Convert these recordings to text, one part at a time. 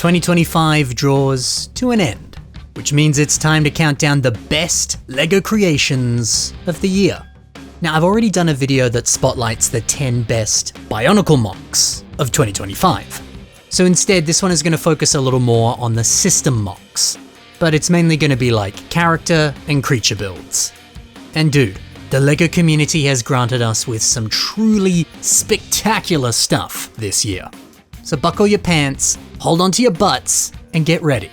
2025 draws to an end, which means it's time to count down the best LEGO creations of the year. Now, I've already done a video that spotlights the 10 best Bionicle MOCs of 2025. So instead, this one is going to focus a little more on the system MOCs, but it's mainly going to be like character and creature builds. And dude, the LEGO community has granted us with some truly spectacular stuff this year. So buckle your pants, hold onto your butts, and get ready.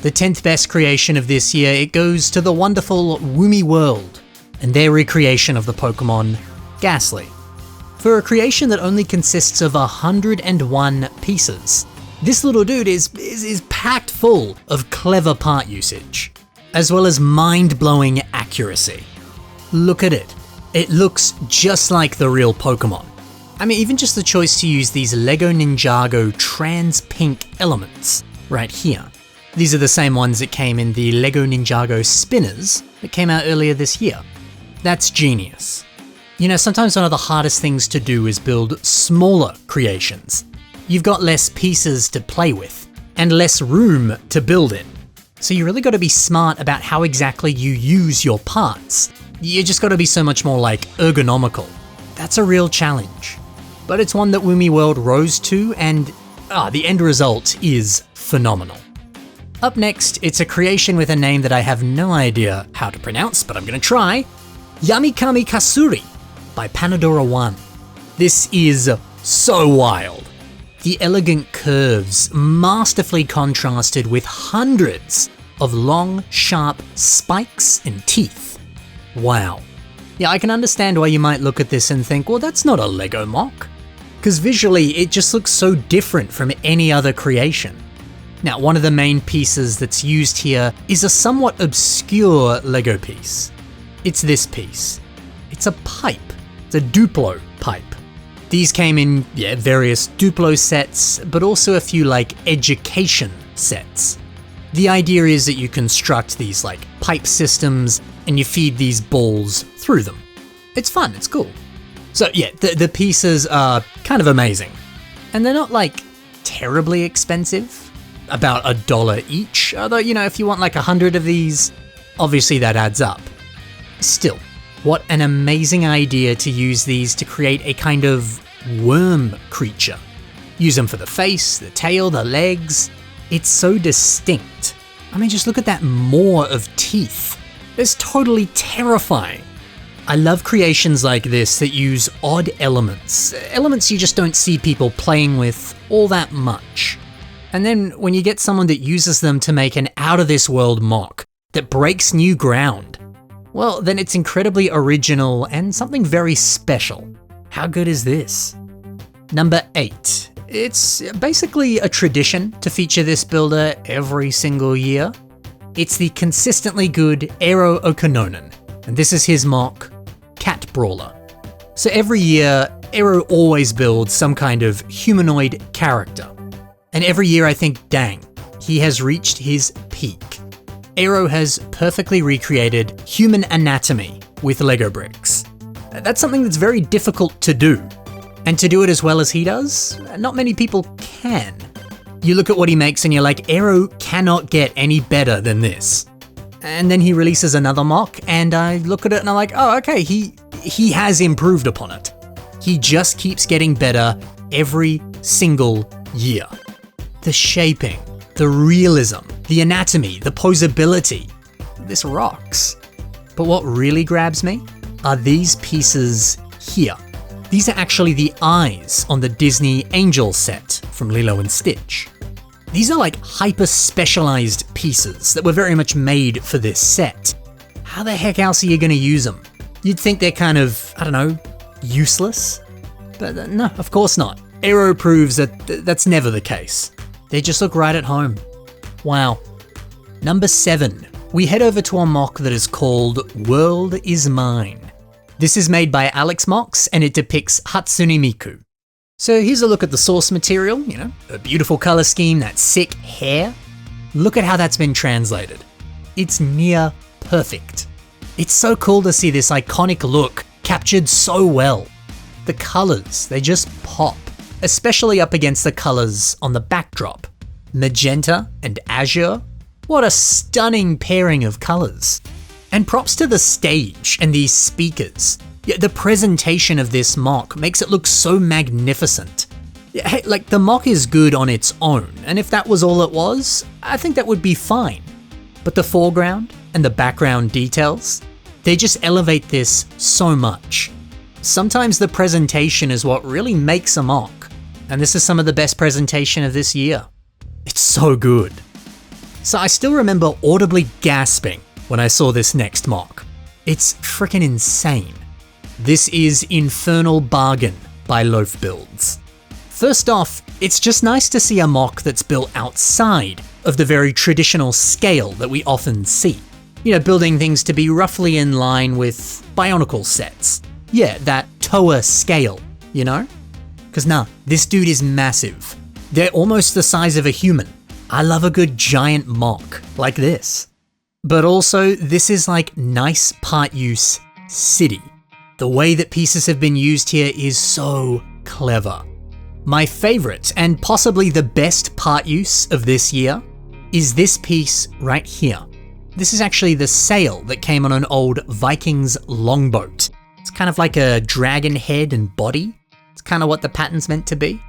The 10th best creation of this year, it goes to the wonderful Woomy World and their recreation of the Pokemon Gastly. For a creation that only consists of 101 pieces, this little dude is packed full of clever part usage, as well as mind-blowing accuracy. Look at it. It looks just like the real Pokemon. I mean, even just the choice to use these LEGO Ninjago trans pink elements right here. These are the same ones that came in the LEGO Ninjago spinners that came out earlier this year. That's genius. You know, sometimes one of the hardest things to do is build smaller creations. You've got less pieces to play with and less room to build in. So you really got to be smart about how exactly you use your parts. You just got to be so much more like ergonomical. That's a real challenge. But it's one that Woomy World rose to, and the end result is phenomenal. Up next, it's a creation with a name that I have no idea how to pronounce, but I'm gonna try. Yamikami Kasuri by Panadora 1. This is so wild. The elegant curves masterfully contrasted with hundreds of long, sharp spikes and teeth. Wow. Yeah, I can understand why you might look at this and think, well, that's not a LEGO MOC. Because visually, it just looks so different from any other creation. Now, one of the main pieces that's used here is a somewhat obscure LEGO piece. It's this piece. It's a pipe. It's a Duplo pipe. These came in, various Duplo sets, but also a few like education sets. The idea is that you construct these like pipe systems and you feed these balls through them. It's fun, it's cool. So yeah, the pieces are kind of amazing. And they're not like terribly expensive, about $1 each. Although, you know, if you want like 100 of these, obviously that adds up. Still, what an amazing idea to use these to create a kind of worm creature. Use them for the face, the tail, the legs. It's so distinct. I mean, just look at that maw of teeth. It's totally terrifying. I love creations like this that use odd elements you just don't see people playing with all that much. And then when you get someone that uses them to make an out-of-this-world MOC that breaks new ground, well, then it's incredibly original and something very special. How good is this? Number 8. It's basically a tradition to feature this builder every single year. It's the consistently good Eero Okanonen, and this is his MOC, Cat Brawler. So every year, Eero always builds some kind of humanoid character. And every year I think, dang, he has reached his peak. Eero has perfectly recreated human anatomy with Lego bricks. That's something that's very difficult to do. And to do it as well as he does, not many people can. You look at what he makes and you're like, Eero cannot get any better than this. And then he releases another MOC and I look at it and I'm like, oh, okay, he has improved upon it. He just keeps getting better every single year. The shaping, the realism, the anatomy, the posability. This rocks. But what really grabs me are these pieces here. These are actually the eyes on the Disney Angel set from Lilo and Stitch. These are like hyper-specialized pieces that were very much made for this set. How the heck else are you gonna use them? You'd think they're kind of, I don't know, useless? But no, of course not. Eero proves that that's never the case. They just look right at home. Wow. Number 7. We head over to a MOC that is called World is Mine. This is made by Alex MOCs and it depicts Hatsune Miku. So here's a look at the source material, you know, a beautiful color scheme, that sick hair. Look at how that's been translated. It's near perfect. It's so cool to see this iconic look captured so well. The colors, they just pop, especially up against the colors on the backdrop. magenta, and azure. What a stunning pairing of colors. And props to the stage and these speakers. Yeah, the presentation of this MOC makes it look so magnificent. Yeah, hey, like the MOC is good on its own, and if that was all it was, I think that would be fine. But the foreground and the background details, they just elevate this so much. Sometimes the presentation is what really makes a MOC, and this is some of the best presentation of this year. It's so good. So I still remember audibly gasping when I saw this next MOC. It's freaking insane. This is Infernal Bargain by Loaf Builds. First off, it's just nice to see a MOC that's built outside of the very traditional scale that we often see. You know, building things to be roughly in line with Bionicle sets. Yeah, that Toa scale, you know? Cause nah, this dude is massive. They're almost the size of a human. I love a good giant MOC like this. But also, this is like nice part use city. The way that pieces have been used here is so clever. My favorite, and possibly the best part use of this year, is this piece right here. This is actually the sail that came on an old Vikings longboat. It's kind of like a dragon head and body. It's kind of what the pattern's meant to be.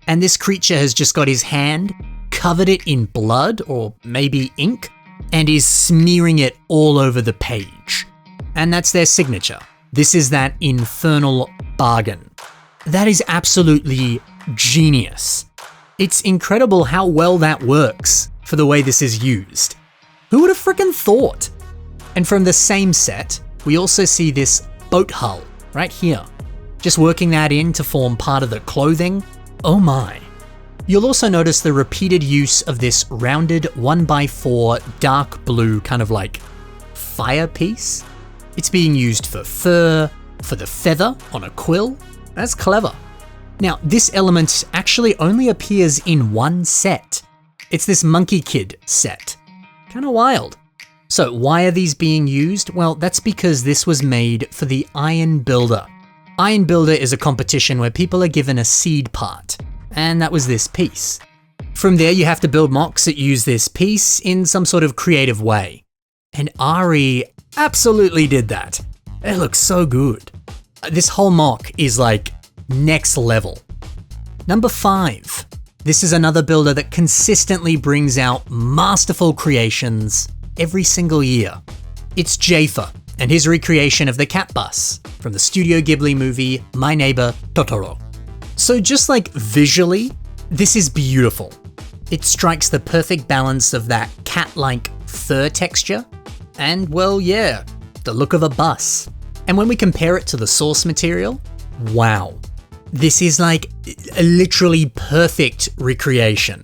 And this creature has just got his hand, covered it in blood or maybe ink, and is smearing it all over the page. And that's their signature. This is that Infernal Bargain. That is absolutely genius. It's incredible how well that works for the way this is used. Who would have frickin' thought? And from the same set, we also see this boat hull right here. Just working that in to form part of the clothing. Oh my. You'll also notice the repeated use of this rounded 1x4 dark blue kind of like fire piece. It's being used for fur, for the feather on a quill. That's clever. Now, this element actually only appears in one set. It's this Monkey Kid set. Kinda wild. So why are these being used? Well, that's because this was made for the Iron Builder. Iron Builder is a competition where people are given a seed part, and that was this piece. From there, you have to build MOCs that use this piece in some sort of creative way. And Ari absolutely did that. It looks so good. This whole MOC is like next level. Number 5. This is another builder that consistently brings out masterful creations every single year. It's Jafer and his recreation of the cat bus from the Studio Ghibli movie My Neighbor Totoro. So just like visually, this is beautiful. It strikes the perfect balance of that cat-like fur texture and, well, yeah, the look of a bus. And when we compare it to the source material, wow. This is like a literally perfect recreation,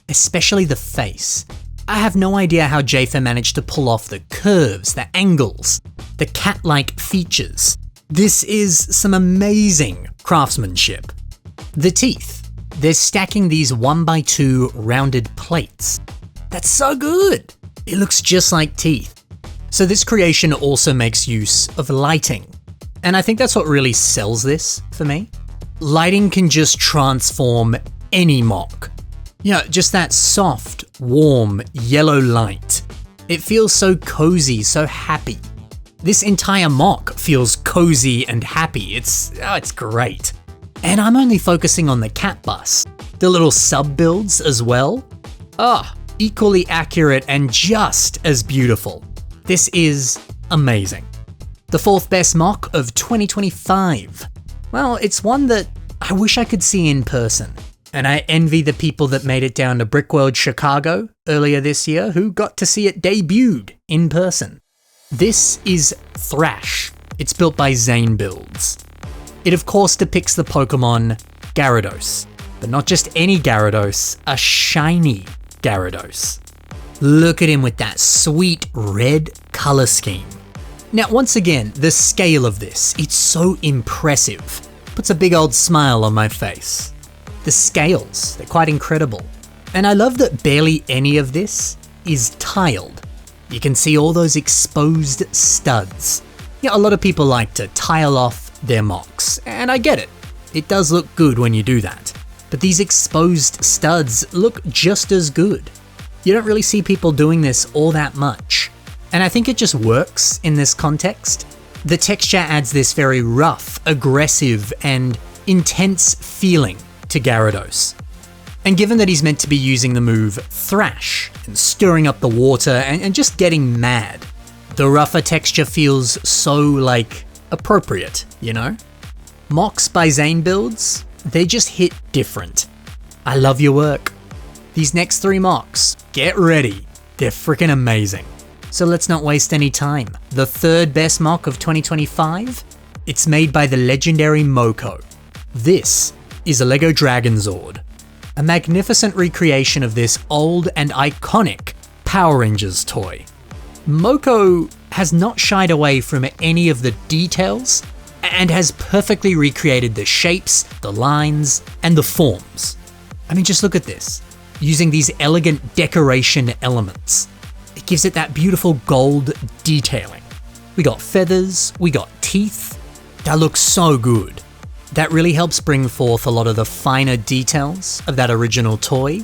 especially the face. I have no idea how Jafer managed to pull off the curves, the angles, the cat-like features. This is some amazing craftsmanship. The teeth. They're stacking these 1x2 rounded plates. That's so good. It looks just like teeth. So this creation also makes use of lighting. And I think that's what really sells this for me. Lighting can just transform any MOC. You know, just that soft, warm, yellow light. It feels so cozy, so happy. This entire MOC feels cozy and happy. It's great. And I'm only focusing on the cat bus. The little sub builds as well. Equally accurate and just as beautiful. This is amazing. The 4th best MOC of 2025. Well, it's one that I wish I could see in person. And I envy the people that made it down to Brickworld Chicago earlier this year who got to see it debuted in person. This is Thrash. It's built by Zane Builds. It of course depicts the Pokemon Gyarados, but not just any Gyarados, a shiny Gyarados. Look at him with that sweet red color scheme. Now once again, the scale of this, it's so impressive. Puts a big old smile on my face. The scales, they're quite incredible. And I love that barely any of this is tiled. You can see all those exposed studs. Yeah, a lot of people like to tile off their MOCs, and I get it. It does look good when you do that. but these exposed studs look just as good. You don't really see people doing this all that much, and I think it just works in this context. The texture adds this very rough, aggressive, and intense feeling to Gyarados. And given that he's meant to be using the move Thrash and stirring up the water and just getting mad, the rougher texture feels so, like, appropriate, you know? MOCs by Zane builds, they just hit different. I love your work. These next 3 MOCs, get ready. They're freaking amazing. So let's not waste any time. The 3rd best MOC of 2025, it's made by the legendary Moko. This is a LEGO Dragonzord. A magnificent recreation of this old and iconic Power Rangers toy. Moko has not shied away from any of the details and has perfectly recreated the shapes, the lines, and the forms. I mean, just look at this. Using these elegant decoration elements. It gives it that beautiful gold detailing. We got feathers, we got teeth. That looks so good. That really helps bring forth a lot of the finer details of that original toy.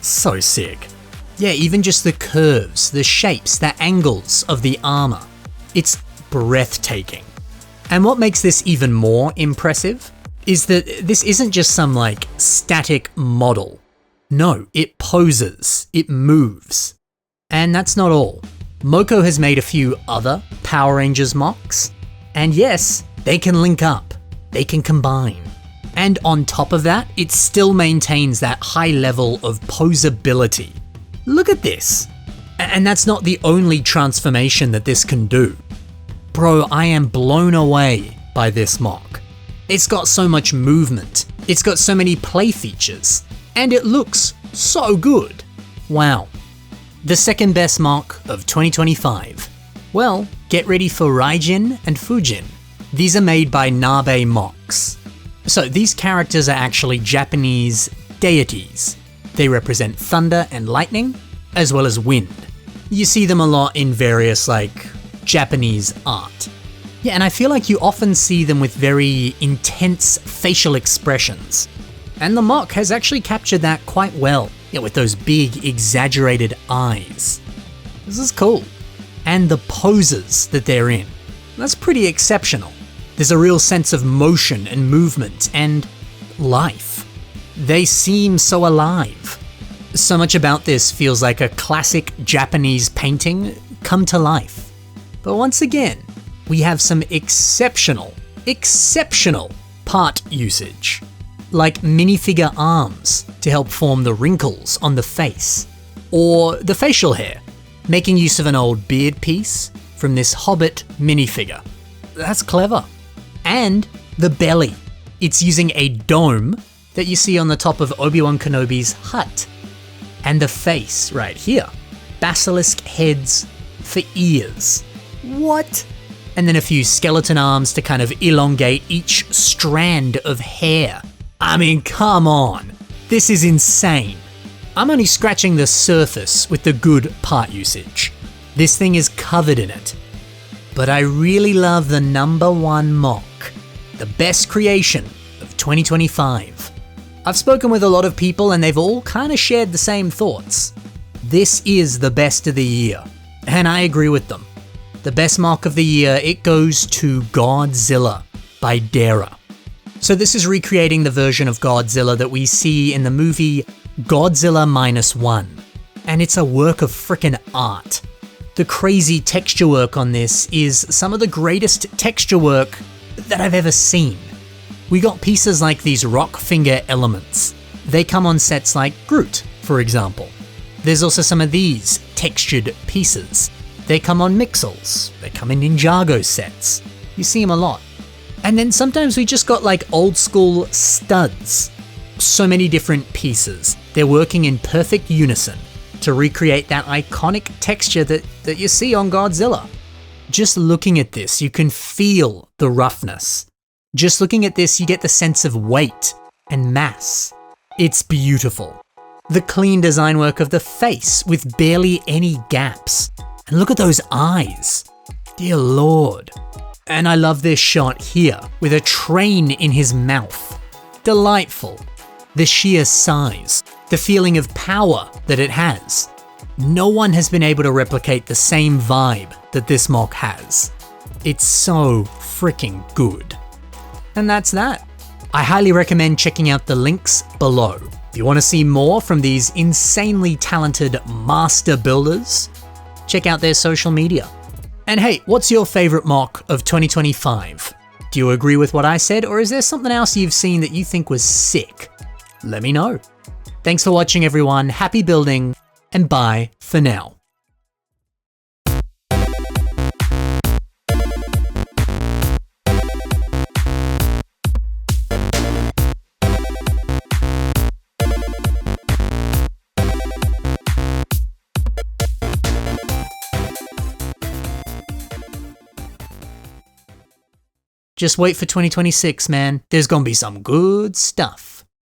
So sick. Yeah, even just the curves, the shapes, the angles of the armor. It's breathtaking. And what makes this even more impressive is that this isn't just some like static model. No, it poses, it moves. And that's not all. Moko has made a few other Power Rangers MOCs, and yes, they can link up. They can combine. And on top of that, it still maintains that high level of posability. Look at this. And that's not the only transformation that this can do. Bro, I am blown away by this MOC. It's got so much movement. It's got so many play features. And it looks so good. Wow. The 2nd best MOC of 2025. Well, get ready for Raijin and Fujin. These are made by Nabe MOCs. So these characters are actually Japanese deities. They represent thunder and lightning, as well as wind. You see them a lot in various like Japanese art. Yeah, and I feel like you often see them with very intense facial expressions. And the MOC has actually captured that quite well, yeah, with those big exaggerated eyes. This is cool. And the poses that they're in, that's pretty exceptional. There's a real sense of motion and movement and life. They seem so alive. So much about this feels like a classic Japanese painting come to life. But once again, we have some exceptional part usage. Like minifigure arms to help form the wrinkles on the face. Or the facial hair, making use of an old beard piece from this Hobbit minifigure. That's clever. And the belly. It's using a dome that you see on the top of Obi-Wan Kenobi's hut. And the face right here. Basilisk heads for ears. What? And then a few skeleton arms to kind of elongate each strand of hair. I mean, come on. This is insane. I'm only scratching the surface with the good part usage. This thing is covered in it. But I really love the number 1 MOC, the best creation of 2025. I've spoken with a lot of people and they've all kind of shared the same thoughts. This is the best of the year, and I agree with them. The best MOC of the year, it goes to Godzilla by Dara. So this is recreating the version of Godzilla that we see in the movie Godzilla -1, and it's a work of frickin' art. The crazy texture work on this is some of the greatest texture work that I've ever seen. We got pieces like these rock finger elements. They come on sets like Groot, for example. There's also some of these textured pieces. They come on Mixels, they come in Ninjago sets. You see them a lot. And then sometimes we just got like old school studs. So many different pieces. They're working in perfect unison to recreate that iconic texture that you see on Godzilla. Just looking at this, you can feel the roughness. Just looking at this, you get the sense of weight and mass. It's beautiful. The clean design work of the face with barely any gaps. And look at those eyes. Dear Lord. And I love this shot here with a train in his mouth. Delightful. the sheer size, the feeling of power that it has. No one has been able to replicate the same vibe that this MOC has. It's so freaking good. And that's that. I highly recommend checking out the links below. If you want to see more from these insanely talented master builders, check out their social media. And hey, what's your favorite MOC of 2025? Do you agree with what I said, or is there something else you've seen that you think was sick? Let me know. Thanks for watching, everyone. Happy building, and bye for now. Just wait for 2026, man. There's gonna be some good stuff.